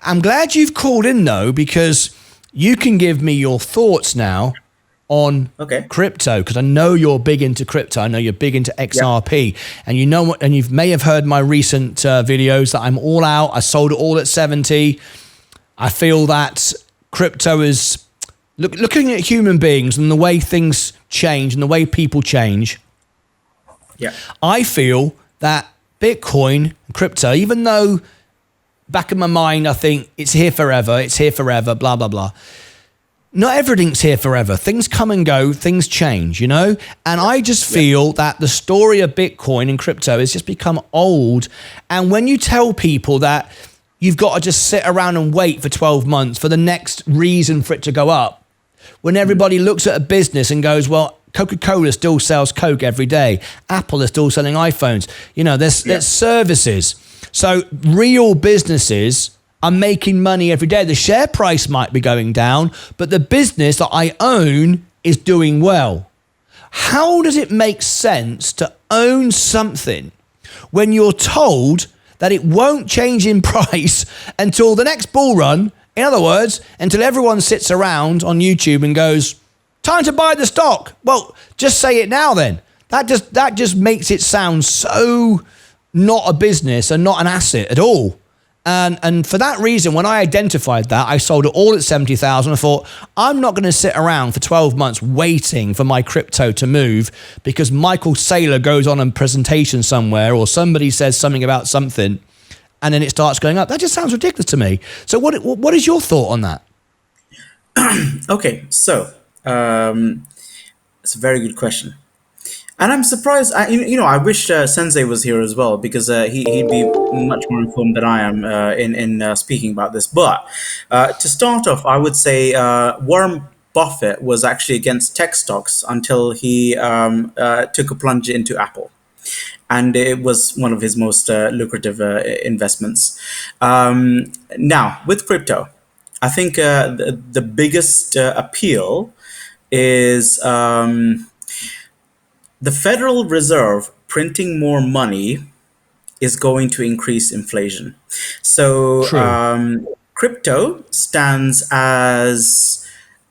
I'm glad you've called in though, because you can give me your thoughts now on crypto, because I know you're big into crypto. I know you're big into XRP, and you know what? And you may have heard my recent videos that I'm all out. I sold it all at 70. I feel that crypto is looking at human beings and the way things change and the way people change. Yeah, I feel that Bitcoin, crypto, even though back in my mind I think it's here forever, blah blah blah. Not everything's here forever. Things come and go, things change, you know? And I just feel that the story of Bitcoin and crypto has just become old. And when you tell people that you've got to just sit around and wait for 12 months for the next reason for it to go up, when everybody looks at a business and goes, well, Coca-Cola still sells Coke every day. Apple is still selling iPhones. You know, there's services. So real businesses are making money every day. The share price might be going down, but the business that I own is doing well. How does it make sense to own something when you're told that it won't change in price until the next bull run? In other words, until everyone sits around on YouTube and goes, time to buy the stock. Well, just say it now then. That just makes it sound so not a business and not an asset at all. And for that reason, when I identified that, I sold it all at 70,000. I thought, I'm not going to sit around for 12 months waiting for my crypto to move because Michael Saylor goes on a presentation somewhere or somebody says something about something and then it starts going up. That just sounds ridiculous to me. So what is your thought on that? Okay, so it's a very good question. And I'm surprised, I wish Sensei was here as well, because he'd be much more informed than I am in speaking about this. But to start off, I would say Warren Buffett was actually against tech stocks until he took a plunge into Apple. And it was one of his most lucrative investments. Now, with crypto, I think the biggest appeal is the Federal Reserve printing more money is going to increase inflation. So crypto stands as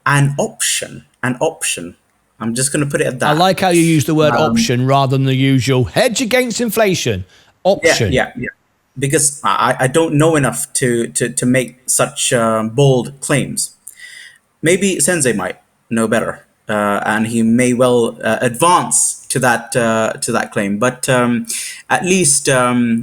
an option. I'm just going to put it at that. I like how you use the word option rather than the usual hedge against inflation. Option. Yeah. Because I don't know enough to make such bold claims. Maybe Sensei might know better. And he may well advance to that claim, but at least I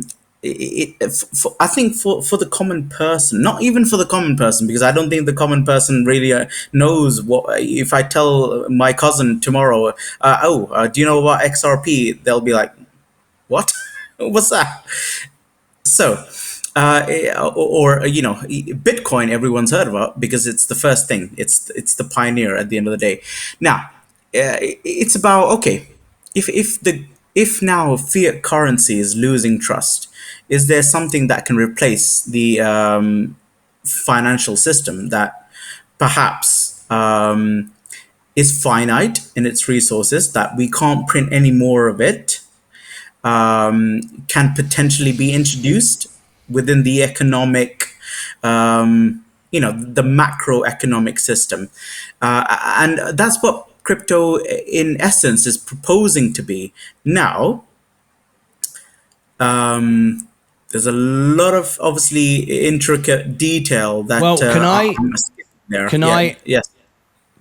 think for the common person, not even for the common person, because I don't think the common person really knows what. If I tell my cousin tomorrow, do you know about XRP? They'll be like, what? What's that? So. Bitcoin, everyone's heard about because it's the first thing. It's the pioneer at the end of the day. Now, it's about if now fiat currency is losing trust, is there something that can replace the financial system that perhaps is finite in its resources, that we can't print any more of it, can potentially be introduced within the economic, the macroeconomic system. And that's what crypto, in essence, is proposing to be. Now, there's a lot of, obviously, intricate detail that... Well, can I yes.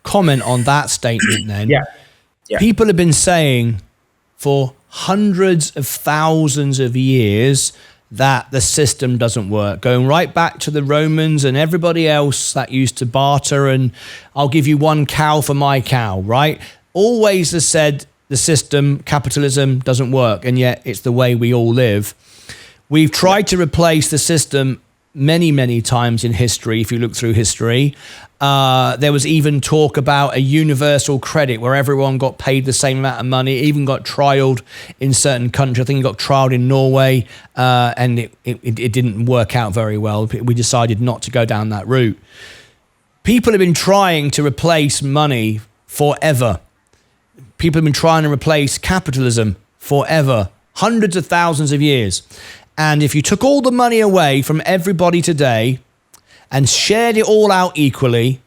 comment on that statement then? Yeah. People have been saying for hundreds of thousands of years that the system doesn't work, going right back to the Romans and everybody else that used to barter and I'll give you one cow for my cow, right? Always has said the system, capitalism, doesn't work, and yet it's the way we all live. We've tried to replace the system many, many times in history, if you look through history. There was even talk about a universal credit where everyone got paid the same amount of money, even got trialed in certain countries. I think it got trialed in Norway, and it didn't work out very well. We decided not to go down that route. People have been trying to replace money forever. People have been trying to replace capitalism forever, hundreds of thousands of years. And if you took all the money away from everybody today and shared it all out equally,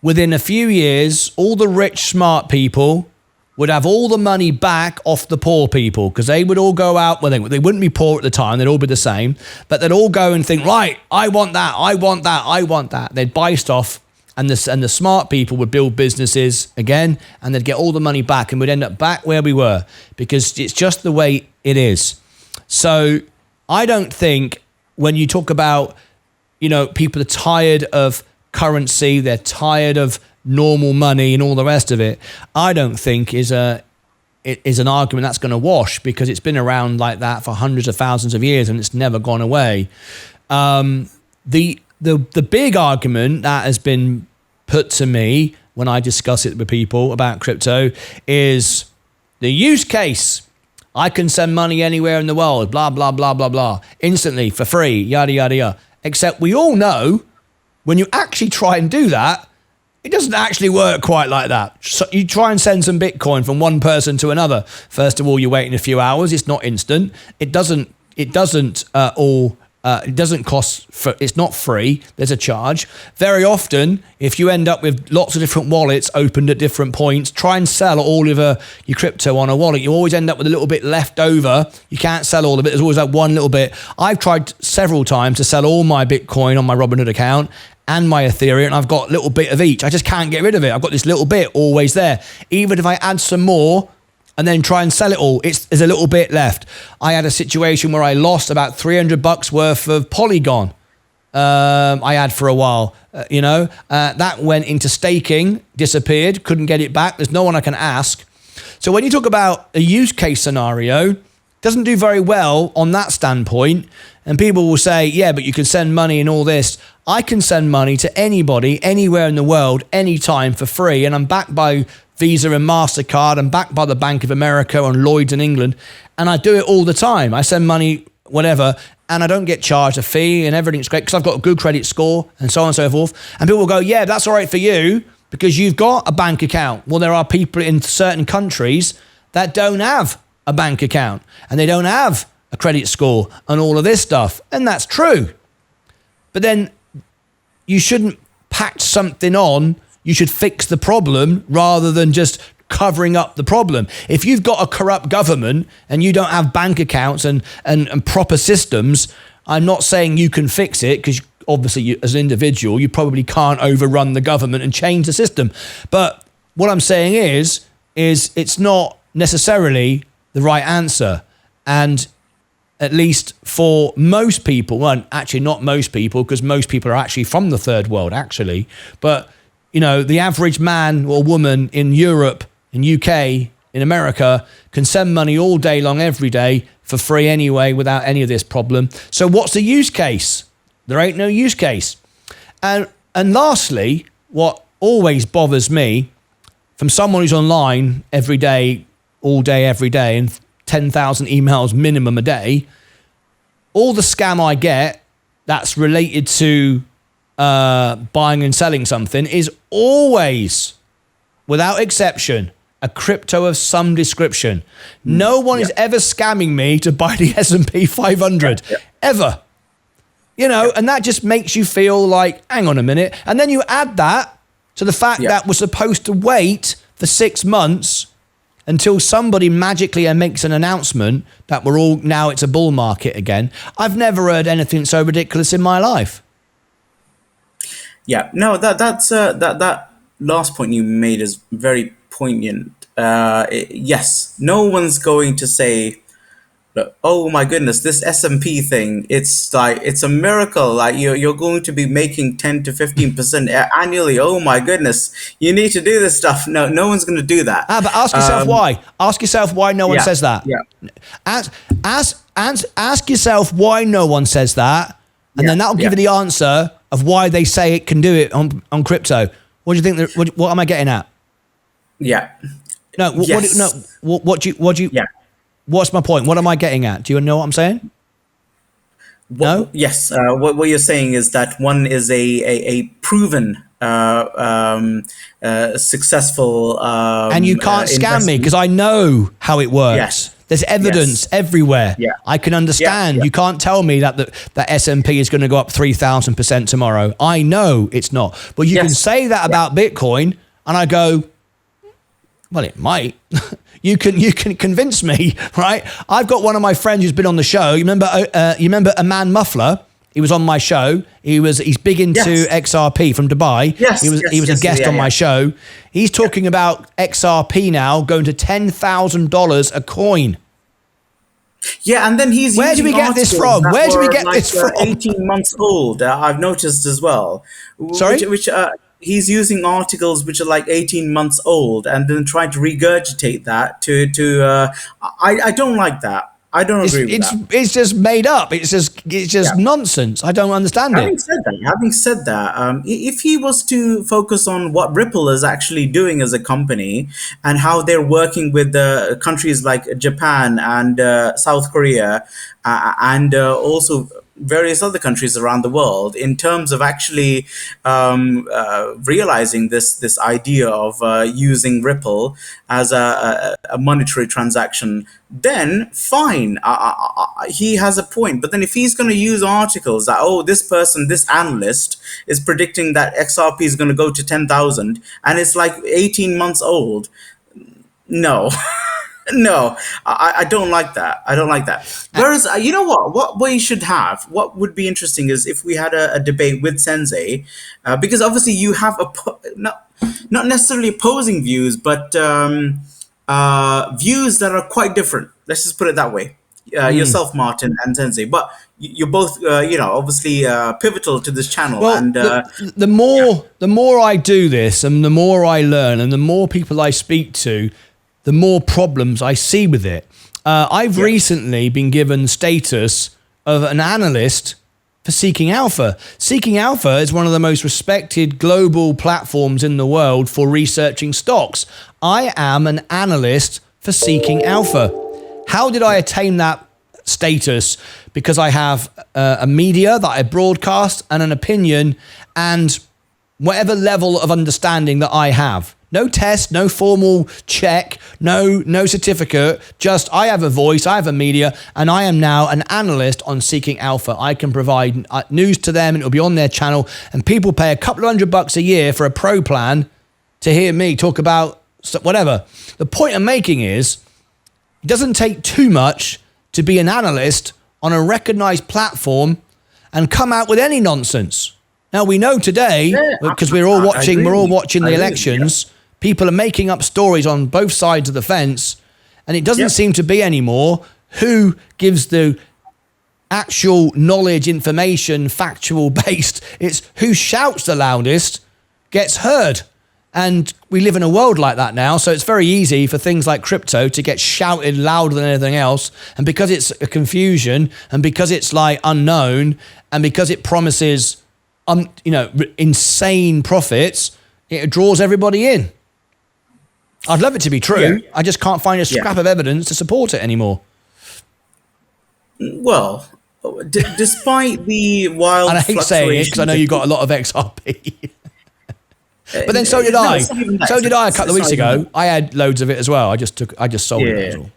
within a few years, all the rich, smart people would have all the money back off the poor people, because they would all go out, well, they wouldn't be poor at the time, they'd all be the same, but they'd all go and think, right, I want that, I want that, I want that. They'd buy stuff, and the smart people would build businesses again, and they'd get all the money back, and we'd end up back where we were, because it's just the way it is. So I don't think when you talk about, people are tired of currency, they're tired of normal money and all the rest of it, I don't think is an argument that's going to wash, because it's been around like that for hundreds of thousands of years and it's never gone away. The big argument that has been put to me when I discuss it with people about crypto is the use case. I can send money anywhere in the world, blah, blah, blah, blah, blah, instantly for free, yada, yada, yada. Except we all know when you actually try and do that, it doesn't actually work quite like that. So you try and send some Bitcoin from one person to another. First of all, you're waiting a few hours. It's not instant. It doesn't cost. It's not free. There's a charge. Very often, if you end up with lots of different wallets opened at different points, try and sell all of your crypto on a wallet. You always end up with a little bit left over. You can't sell all of it. There's always like one little bit. I've tried several times to sell all my Bitcoin on my Robinhood account and my Ethereum, and I've got a little bit of each. I just can't get rid of it. I've got this little bit always there. Even if I add some more and then try and sell it all, there's a little bit left. I had a situation where I lost about $300 worth of Polygon. I had for a while, that went into staking, disappeared, couldn't get it back. There's no one I can ask. So when you talk about a use case scenario, it doesn't do very well on that standpoint. And people will say, yeah, but you can send money and all this. I can send money to anybody, anywhere in the world, anytime for free. And I'm backed by Visa and MasterCard. I'm backed by the Bank of America and Lloyd's in England. And I do it all the time. I send money, whatever, and I don't get charged a fee and everything's great because I've got a good credit score and so on and so forth. And people will go, yeah, that's all right for you because you've got a bank account. Well, there are people in certain countries that don't have a bank account and they don't have a credit score and all of this stuff. And that's true. But then you shouldn't patch something on. You should fix the problem rather than just covering up the problem. If you've got a corrupt government and you don't have bank accounts and proper systems, I'm not saying you can fix it because obviously you, as an individual, you probably can't overrun the government and change the system. But what I'm saying is it's not necessarily the right answer. And at least for most people, well, actually not most people, because most people are actually from the third world, actually. But, the average man or woman in Europe, in UK, in America, can send money all day long, every day, for free anyway, without any of this problem. So what's the use case? There ain't no use case. And lastly, what always bothers me from someone who's online every day, all day, every day, and 10,000 emails minimum a day, all the scam I get that's related to buying and selling something is always, without exception, a crypto of some description. No one is ever scamming me to buy the S&P 500, ever. And that just makes you feel like, hang on a minute. And then you add that to the fact that we're supposed to wait for 6 months until somebody magically makes an announcement that now it's a bull market again. I've never heard anything so ridiculous in my life. Yeah, no, that last point you made is very poignant. Yes, no one's going to say, oh my goodness, this S&P thing, it's a miracle. Like you're going to be making 10 to 15% annually. Oh my goodness, you need to do this stuff. No one's going to do that. But ask yourself why. Ask yourself why no one says that. Yeah. Ask yourself why no one says that, and then that'll give you the answer of why they say it can do it on crypto. What do you think? What am I getting at? Yeah. No. What do you? Yeah. What's my point? What am I getting at? Do you know what I'm saying? No? Yes. What you're saying is that one is a proven successful and you can't scam me because I know how it works. There's evidence everywhere. Yeah. I can understand. Yeah. You can't tell me that S&P is going to go up 3,000% tomorrow. I know it's not. But you can say that about Bitcoin, and I go, well, it might. You can convince me, right? I've got one of my friends who's been on the show. You remember a man Muffler? He was on my show. He's big into XRP from Dubai. Yes, he was a guest on my show. He's talking about XRP now going to $10,000 a coin. Yeah, and then he's Where do we get this from? 18 months old. I've noticed as well. Sorry? Which he's using articles which are like 18 months old, and then trying to regurgitate that to. I don't like that. I don't agree with that. It's just made up. It's just nonsense. I don't understand Having said that, if he was to focus on what Ripple is actually doing as a company and how they're working with countries like Japan and South Korea and also various other countries around the world in terms of actually realizing this idea of using Ripple as a monetary transaction, then fine, he has a point. But then if he's going to use articles that, this analyst is predicting that XRP is going to go to 10,000 and it's like 18 months old, no. No, I don't like that. I don't like that. Whereas, you know what we should have, what would be interesting is if we had a debate with Sensei, because obviously you have not necessarily opposing views, but views that are quite different. Let's just put it that way. Yourself, Martyn, and Sensei, but you're both, obviously pivotal to this channel. Well, and the more I do this, and the more I learn, and the more people I speak to, the more problems I see with it. I've recently been given status of an analyst for Seeking Alpha. Seeking Alpha is one of the most respected global platforms in the world for researching stocks. I am an analyst for Seeking Alpha. How did I attain that status? Because I have a media that I broadcast and an opinion and whatever level of understanding that I have. No test, no formal check, no certificate, just I have a voice, I have a media, and I am now an analyst on Seeking Alpha. I can provide news to them and it'll be on their channel, and people pay a couple of $100 a year for a pro plan to hear me talk about whatever. The point I'm making is it doesn't take too much to be an analyst on a recognized platform and come out with any nonsense. Now we know today, because we're all watching the elections, people are making up stories on both sides of the fence, and it doesn't seem to be anymore who gives the actual knowledge, information, factual based. It's who shouts the loudest gets heard. And we live in a world like that now, so it's very easy for things like crypto to get shouted louder than anything else. And because it's a confusion, and because it's like unknown, and because it promises insane profits, it draws everybody in. I'd love it to be true. I just can't find a scrap of evidence to support it anymore. Well, despite the wild and I hate saying it because I know you got a lot of XRP. But then so did I. So did I a couple of weeks ago. I had loads of it as well. I just sold it. That's all.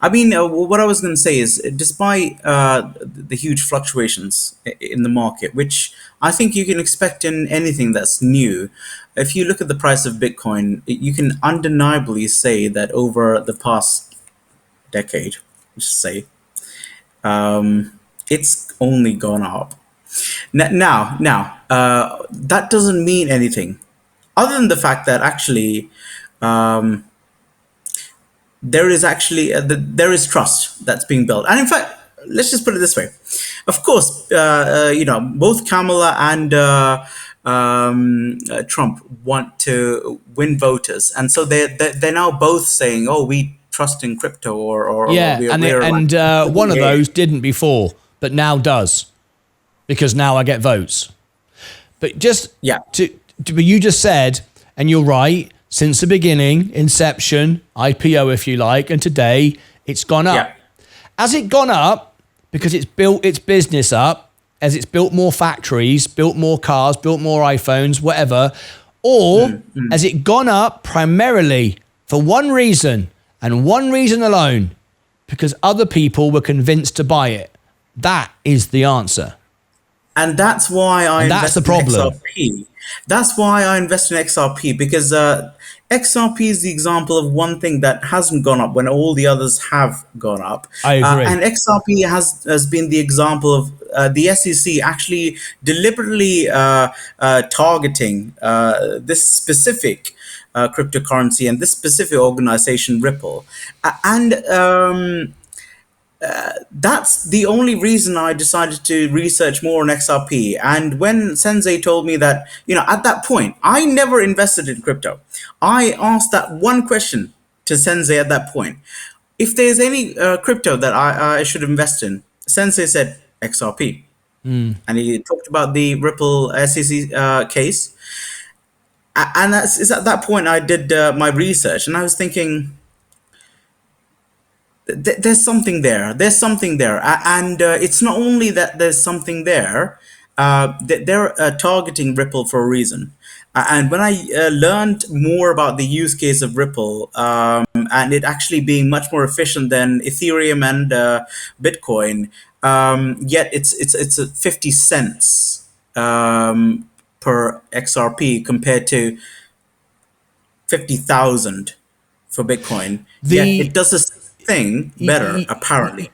I mean, what I was going to say is, despite the huge fluctuations in the market, which I think you can expect in anything that's new, if you look at the price of Bitcoin, you can undeniably say that over the past decade, let's say, it's only gone up. Now, that doesn't mean anything, other than the fact that actually, there is trust that's being built. And in fact, let's just put it this way. Of course, both Kamala and Trump want to win voters. And so they're now both saying, oh, we trust in crypto or one of those didn't before, but now does, because now I get votes. But just but you just said, and you're right, since the beginning, inception, IPO if you like, and today it's gone up. Yeah. Has it gone up because it's built its business up, as it's built more factories, built more cars, built more iPhones, whatever, or has it gone up primarily for one reason and one reason alone, because other people were convinced to buy it. That is the answer. And that's why I that's invest the in problem. XRP. That's why I invest in XRP, because XRP is the example of one thing that hasn't gone up when all the others have gone up. I agree. And XRP has been the example of the SEC actually deliberately targeting this specific cryptocurrency and this specific organization, Ripple. And that's the only reason I decided to research more on XRP. And when Sensei told me that, at that point, I never invested in crypto. I asked that one question to Sensei at that point. If there's any crypto that I should invest in, Sensei said XRP. And he talked about the Ripple SEC case. And it's at that point I did my research, and I was thinking, there's something there. There's something there, and it's not only that there's something there. They're targeting Ripple for a reason. And when I learned more about the use case of Ripple, and it actually being much more efficient than Ethereum and Bitcoin, yet it's 50 cents per XRP compared to 50,000 for Bitcoin. Yet it does the thing better, apparently.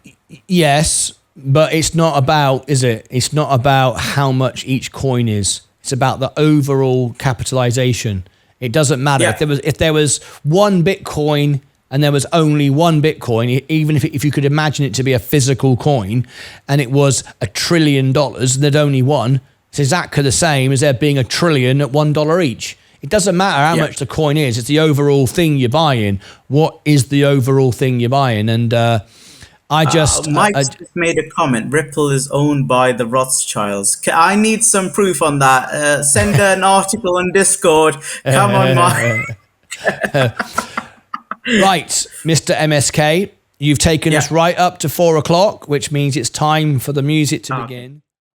Yes, but it's not about, is it? It's not about how much each coin is. It's about the overall capitalization. It doesn't matter. Yeah. If there was one Bitcoin and there was only one Bitcoin, even if you could imagine it to be a physical coin, and it was $1 trillion and there'd only one, it's exactly the same as there being $1 trillion at $1 each. It doesn't matter how much the coin is. It's the overall thing you're buying. What is the overall thing you're buying? And Mike just made a comment. Ripple is owned by the Rothschilds. I need some proof on that. Send an article on Discord. Come on, Mike. Right, Mr. MSK, you've taken us right up to 4 o'clock, which means it's time for the music to begin.